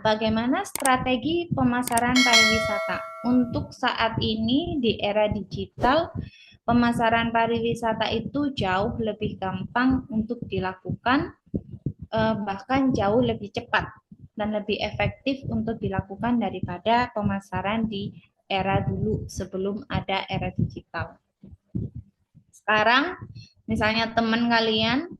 bagaimana strategi pemasaran pariwisata? Untuk saat ini di era digital, pemasaran pariwisata itu jauh lebih gampang untuk dilakukan, bahkan jauh lebih cepat dan lebih efektif untuk dilakukan daripada pemasaran di era dulu sebelum ada era digital. Sekarang, misalnya teman kalian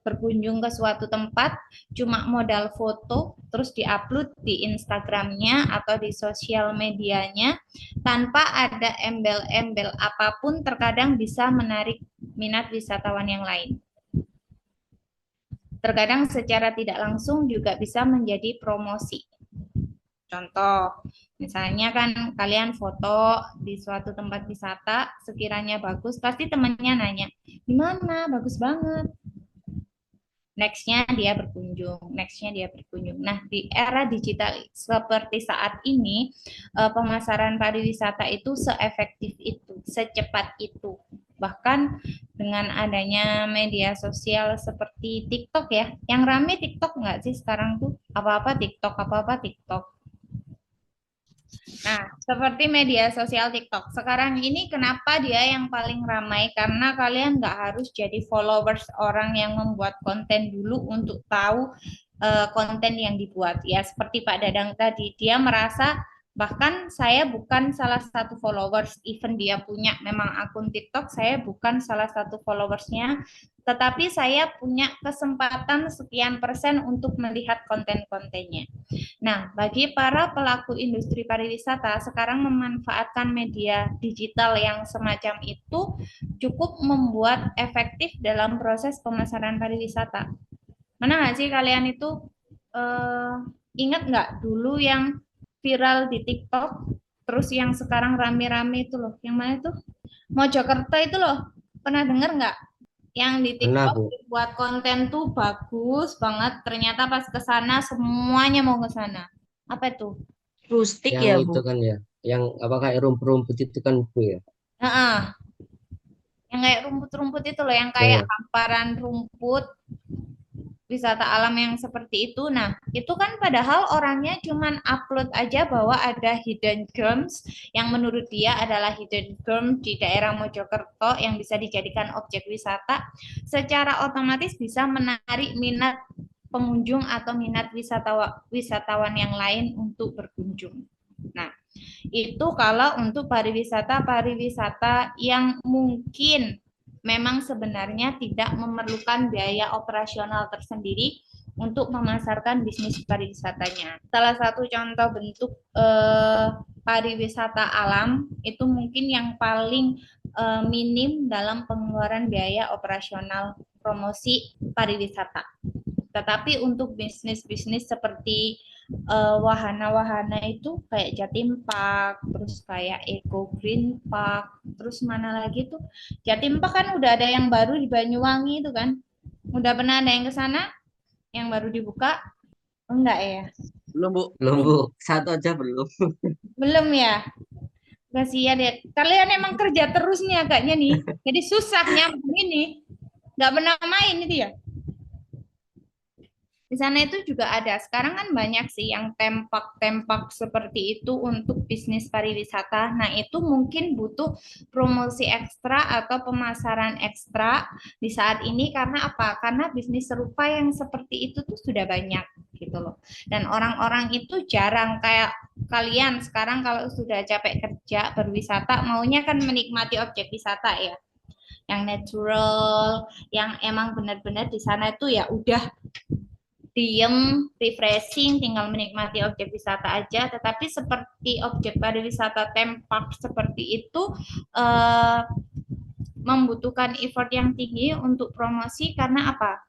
berkunjung ke suatu tempat, cuma modal foto, terus diupload di Instagramnya atau di sosial medianya, tanpa ada embel-embel apapun, terkadang bisa menarik minat wisatawan yang lain. Terkadang secara tidak langsung juga bisa menjadi promosi. Contoh, misalnya kan kalian foto di suatu tempat wisata, sekiranya bagus, pasti temannya nanya, gimana? Bagus banget. Nextnya dia berkunjung, nextnya dia berkunjung. Nah, di era digital seperti saat ini, pemasaran pariwisata itu seefektif itu, secepat itu. Bahkan dengan adanya media sosial seperti TikTok ya, yang rame TikTok nggak sih sekarang tuh? Apa-apa TikTok, apa-apa TikTok. Nah, seperti media sosial TikTok. Sekarang ini kenapa dia yang paling ramai? Karena kalian nggak harus jadi followers orang yang membuat konten dulu untuk tahu konten yang dibuat. Ya, seperti Pak Dadang tadi, dia merasa bahkan saya bukan salah satu followers, even dia punya memang akun TikTok, saya bukan salah satu followersnya, tetapi saya punya kesempatan sekian persen untuk melihat konten-kontennya. Nah, bagi para pelaku industri pariwisata, sekarang memanfaatkan media digital yang semacam itu cukup membuat efektif dalam proses pemasaran pariwisata. Mana nggak sih kalian itu ingat nggak dulu yang viral di TikTok, terus yang sekarang rame-rame itu loh, yang mana itu? Mojokerto itu loh, pernah dengar nggak? Yang di Pernah, TikTok Bu. buat konten tuh bagus banget, ternyata pas ke sana semuanya mau ke sana. Apa itu? Rustik Yang ya, itu Bu? kan ya, yang apa kayak rumput-rumput itu kan, Bu ya. Heeh, yang kayak rumput-rumput itu loh, yang Ya, kayak ya. hamparan rumput, wisata alam yang seperti itu. Nah, itu kan padahal orangnya cuman upload aja bahwa ada hidden gems yang menurut dia adalah hidden gem di daerah Mojokerto yang bisa dijadikan objek wisata, secara otomatis bisa menarik minat pengunjung atau minat wisatawan yang lain untuk berkunjung. Nah, itu kalau untuk pariwisata yang mungkin memang sebenarnya tidak memerlukan biaya operasional tersendiri untuk memasarkan bisnis pariwisatanya. Salah satu contoh bentuk pariwisata alam itu mungkin yang paling minim dalam pengeluaran biaya operasional promosi pariwisata. Tetapi untuk bisnis-bisnis seperti wahana-wahana itu kayak Jatim Park, terus kayak Eco Green Park, terus mana lagi tuh? Jatim Park kan udah ada yang baru di Banyuwangi itu kan? Udah pernah ada yang ke sana? Yang baru dibuka? Enggak ya? Belum, Bu. Belum, Bu. Satu aja belum. Belum ya? Kasihan ya. Kalian emang kerja terus nih agaknya nih. Jadi susah nyambung ini. Nggak pernah main itu ya? Di sana itu juga ada. Sekarang kan banyak sih yang tempak-tempak seperti itu untuk bisnis pariwisata. Nah, itu mungkin butuh promosi ekstra atau pemasaran ekstra di saat ini karena apa? Karena bisnis serupa yang seperti itu tuh sudah banyak gitu loh. Dan orang-orang itu jarang kayak kalian sekarang kalau sudah capek kerja berwisata maunya kan menikmati objek wisata ya. Yang natural, yang emang benar-benar di sana itu ya udah diem, refreshing, tinggal menikmati objek wisata aja. Tetapi seperti objek pariwisata tempat seperti itu eh, membutuhkan effort yang tinggi untuk promosi karena apa?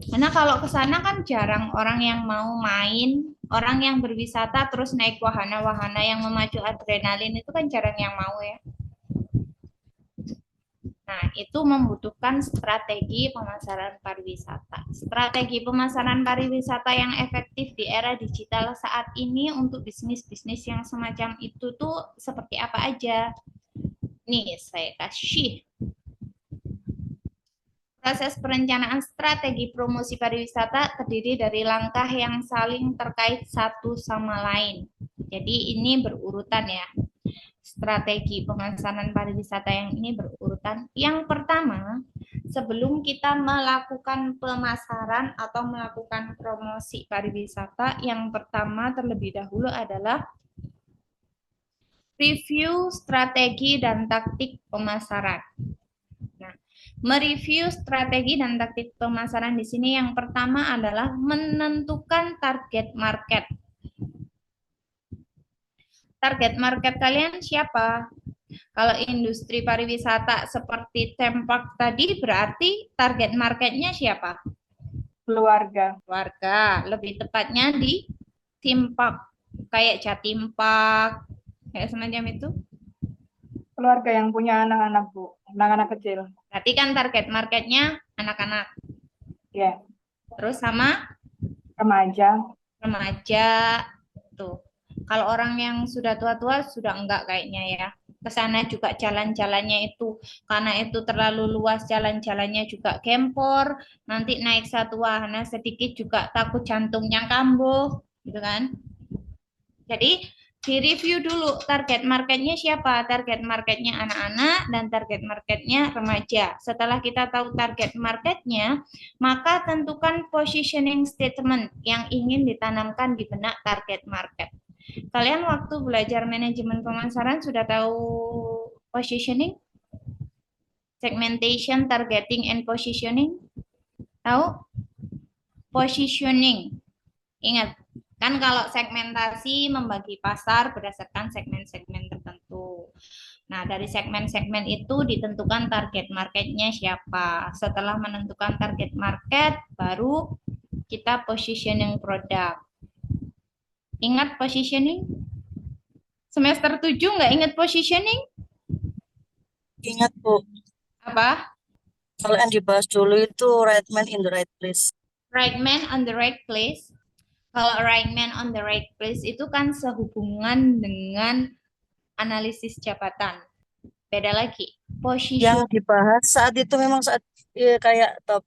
Karena kalau ke sana kan jarang orang yang mau main, orang yang berwisata terus naik wahana-wahana yang memacu adrenalin itu kan jarang yang mau ya. Nah, itu membutuhkan strategi pemasaran pariwisata. Strategi pemasaran pariwisata yang efektif di era digital saat ini untuk bisnis-bisnis yang semacam itu tuh seperti apa aja? Nih, saya kasih Proses perencanaan strategi promosi pariwisata terdiri dari langkah yang saling terkait satu sama lain. Jadi ini berurutan ya. Strategi pemasaran pariwisata yang ini berurutan. Yang pertama, sebelum kita melakukan pemasaran atau melakukan promosi pariwisata, yang pertama terlebih dahulu adalah review strategi dan taktik pemasaran. Nah, mereview strategi dan taktik pemasaran di sini yang pertama adalah menentukan target market. Target market kalian siapa? Kalau industri pariwisata seperti Tempak tadi berarti target marketnya siapa? Keluarga. Warga, lebih tepatnya di Timpak, kayak Jatimpak, kayak semacam itu. Keluarga yang punya anak-anak, Bu. Anak-anak kecil. Berarti kan target marketnya anak-anak. Ya, Terus sama remaja. remaja tuh. Kalau orang yang sudah tua-tua sudah enggak kayaknya ya. Ke sana juga jalan-jalannya itu karena itu terlalu luas, jalan-jalannya juga gempor, nanti naik satu wahana sedikit juga takut jantungnya kambuh, gitu kan. Jadi di-review dulu target marketnya siapa, target marketnya anak-anak dan target marketnya remaja. Setelah kita tahu target marketnya, maka tentukan positioning statement yang ingin ditanamkan di benak target market. Kalian waktu belajar manajemen pemasaran sudah tahu positioning, segmentation, targeting, and positioning? Tahu? Positioning. Ingat, kan kalau segmentasi membagi pasar berdasarkan segmen-segmen tertentu. Nah, dari segmen-segmen itu ditentukan target marketnya siapa. Setelah menentukan target market, baru kita positioning produk. Ingat positioning? Semester 7 nggak ingat positioning? Ingat, Bu. Apa? Kalau yang dibahas dulu itu right man in the right place. Right man on the right place. Kalau right man on the right place itu kan sehubungan dengan analisis jabatan. Beda lagi. Position. Yang dibahas saat itu memang saat kayak top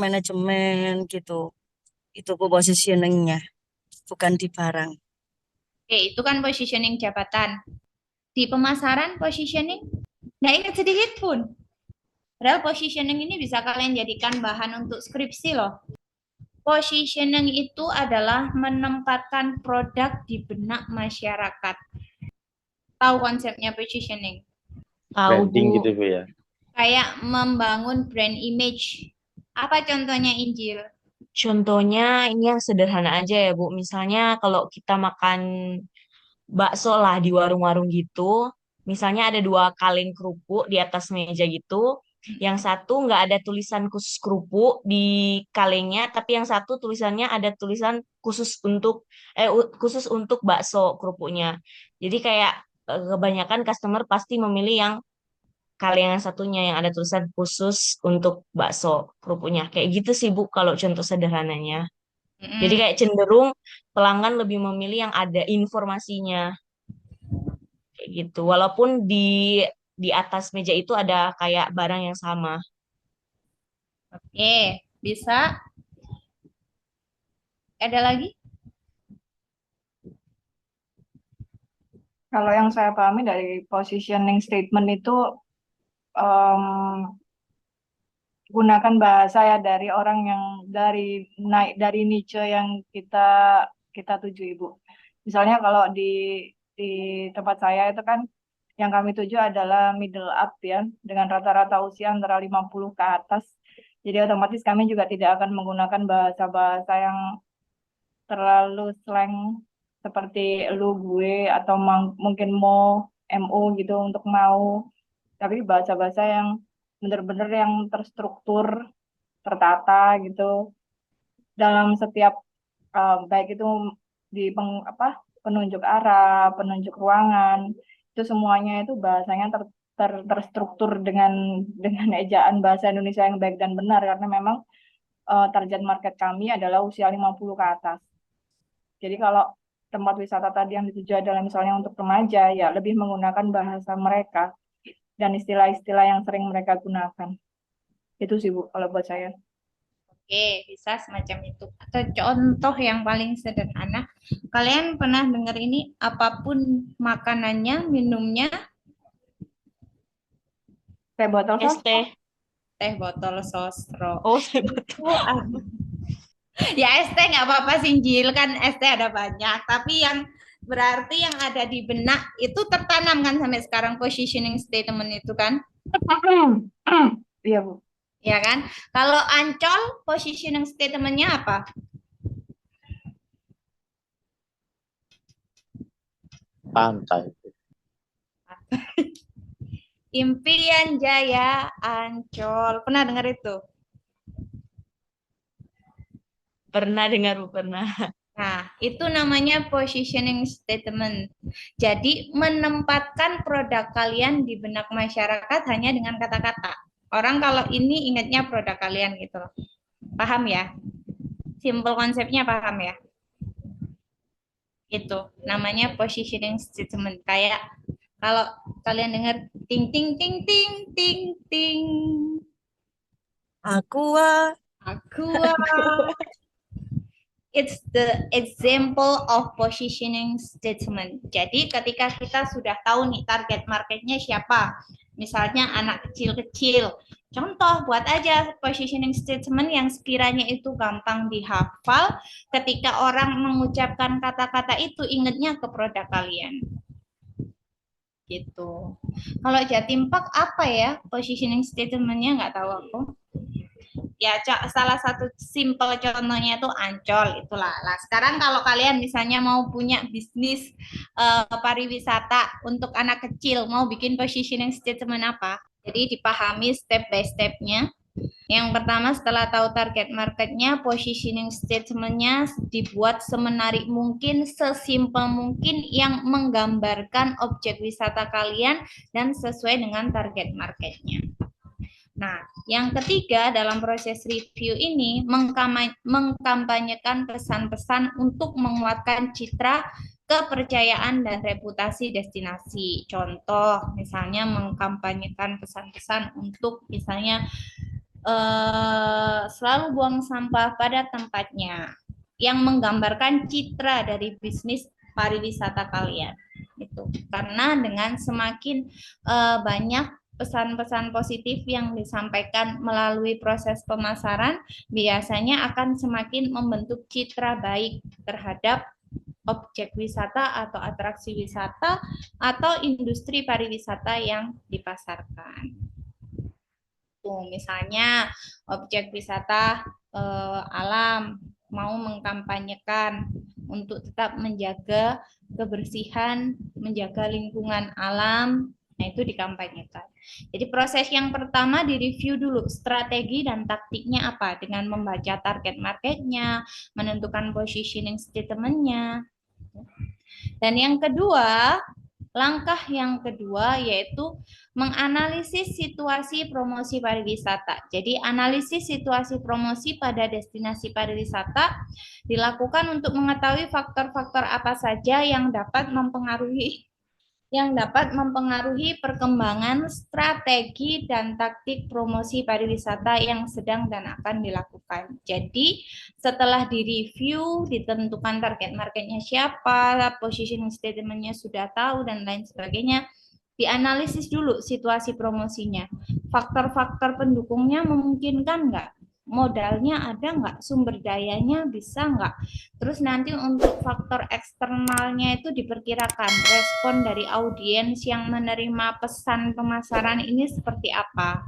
manajemen gitu. Itu positioningnya, bukan di barang. Oke, itu kan positioning jabatan. Di pemasaran positioning, nggak ingat sedikit pun. Padahal positioning ini bisa kalian jadikan bahan untuk skripsi loh. Positioning itu adalah menempatkan produk di benak masyarakat. Tahu konsepnya positioning? Tahu, Branding Bu. gitu Bu ya. Kayak membangun brand image. Apa contohnya, Injil? Contohnya ini yang sederhana aja ya, Bu. Misalnya kalau kita makan bakso lah di warung-warung gitu, misalnya ada dua kaleng kerupuk di atas meja gitu, yang satu nggak ada tulisan khusus kerupuk di kalengnya, tapi yang satu tulisannya ada tulisan khusus untuk bakso kerupuknya. Jadi kayak kebanyakan customer pasti memilih yang kaleng yang satunya yang ada tulisan khusus untuk bakso kerupuknya. Kayak gitu sih Bu kalau contoh sederhananya. Jadi kayak cenderung pelanggan lebih memilih yang ada informasinya kayak gitu. Walaupun di atas meja itu ada kayak barang yang sama. Oke, bisa. Ada lagi? Kalau yang saya pahami dari positioning statement itu em, gunakan bahasa ya dari orang yang dari niche yang kita kita tuju, Ibu. Misalnya kalau di tempat saya itu kan yang kami tuju adalah middle up ya, dengan rata-rata usia antara 50 ke atas. Jadi otomatis kami juga tidak akan menggunakan bahasa-bahasa yang terlalu slang seperti lu, gue, atau mungkin mo gitu untuk mau. Tapi bahasa-bahasa yang benar-benar yang terstruktur, tertata gitu dalam setiap baik itu di penunjuk arah, penunjuk ruangan, itu semuanya itu bahasanya terstruktur dengan ejaan bahasa Indonesia yang baik dan benar karena memang target market kami adalah usia 50 ke atas. Jadi kalau tempat wisata tadi yang dituju adalah misalnya untuk remaja, ya lebih menggunakan bahasa mereka dan istilah-istilah yang sering mereka gunakan. Itu sih Bu kalau buat saya. Oke, bisa semacam itu. Atau contoh yang paling sederhana, kalian pernah dengar ini, apapun makanannya, minumnya, Teh botol Es sos. teh. teh botol sosro. Oh, saya betul. Oh, ya es teh nggak apa-apa Sinjil, kan es teh ada banyak. Tapi yang berarti yang ada di benak itu tertanam kan sampai sekarang positioning statement itu kan, Iya Bu. ya kan? Kalau Ancol positioning statementnya apa? Pantai. Impian Jaya Ancol. Pernah dengar itu? Pernah dengar, Bu, pernah. Nah, itu namanya positioning statement. Jadi, menempatkan produk kalian di benak masyarakat hanya dengan kata-kata. Orang kalau ini ingatnya produk kalian gitu loh. Paham ya? Simple konsepnya paham ya? Itu namanya positioning statement. Kayak kalau kalian dengar ting ting ting ting ting ting Aqua. Aqua. It's the example of positioning statement. Jadi ketika kita sudah tahu nih target marketnya siapa, misalnya anak kecil-kecil, contoh buat aja positioning statement yang sekiranya itu gampang dihafal. Ketika orang mengucapkan kata-kata itu, ingatnya ke produk kalian. Gitu. Kalau Jatim Park apa ya positioning statement-nya, nggak tahu aku. Ya, salah satu simple contohnya itu Ancol itulah. Nah, sekarang kalau kalian misalnya mau punya bisnis pariwisata untuk anak kecil, mau bikin positioning statement apa? Jadi dipahami step by step-nya. Yang pertama, setelah tahu target marketnya, positioning statement-nya dibuat semenarik mungkin, sesimpel mungkin yang menggambarkan objek wisata kalian dan sesuai dengan target marketnya. Nah, yang ketiga dalam proses review ini mengkampanyekan pesan-pesan untuk menguatkan citra, kepercayaan, dan reputasi destinasi. Contoh, misalnya mengkampanyekan pesan-pesan untuk misalnya selalu buang sampah pada tempatnya, yang menggambarkan citra dari bisnis pariwisata kalian. Itu karena dengan semakin banyak pesan-pesan positif yang disampaikan melalui proses pemasaran, biasanya akan semakin membentuk citra baik terhadap objek wisata atau atraksi wisata atau industri pariwisata yang dipasarkan. Tuh, misalnya objek wisata alam mau mengkampanyekan untuk tetap menjaga kebersihan, menjaga lingkungan alam. Nah, itu dikampanyekan. Jadi proses yang pertama direview dulu strategi dan taktiknya apa dengan membaca target marketnya, menentukan positioning statement-nya. Dan yang kedua, langkah yang kedua yaitu menganalisis situasi promosi pariwisata. Jadi analisis situasi promosi pada destinasi pariwisata dilakukan untuk mengetahui faktor-faktor apa saja yang dapat mempengaruhi perkembangan strategi dan taktik promosi pariwisata yang sedang dan akan dilakukan. Jadi, setelah direview, ditentukan target marketnya siapa, positioning statement-nya sudah tahu, dan lain sebagainya, dianalisis dulu situasi promosinya. Faktor-faktor pendukungnya memungkinkan nggak? Modalnya ada nggak? Sumber dayanya bisa nggak? Terus nanti untuk faktor eksternalnya itu diperkirakan respon dari audiens yang menerima pesan pemasaran ini seperti apa.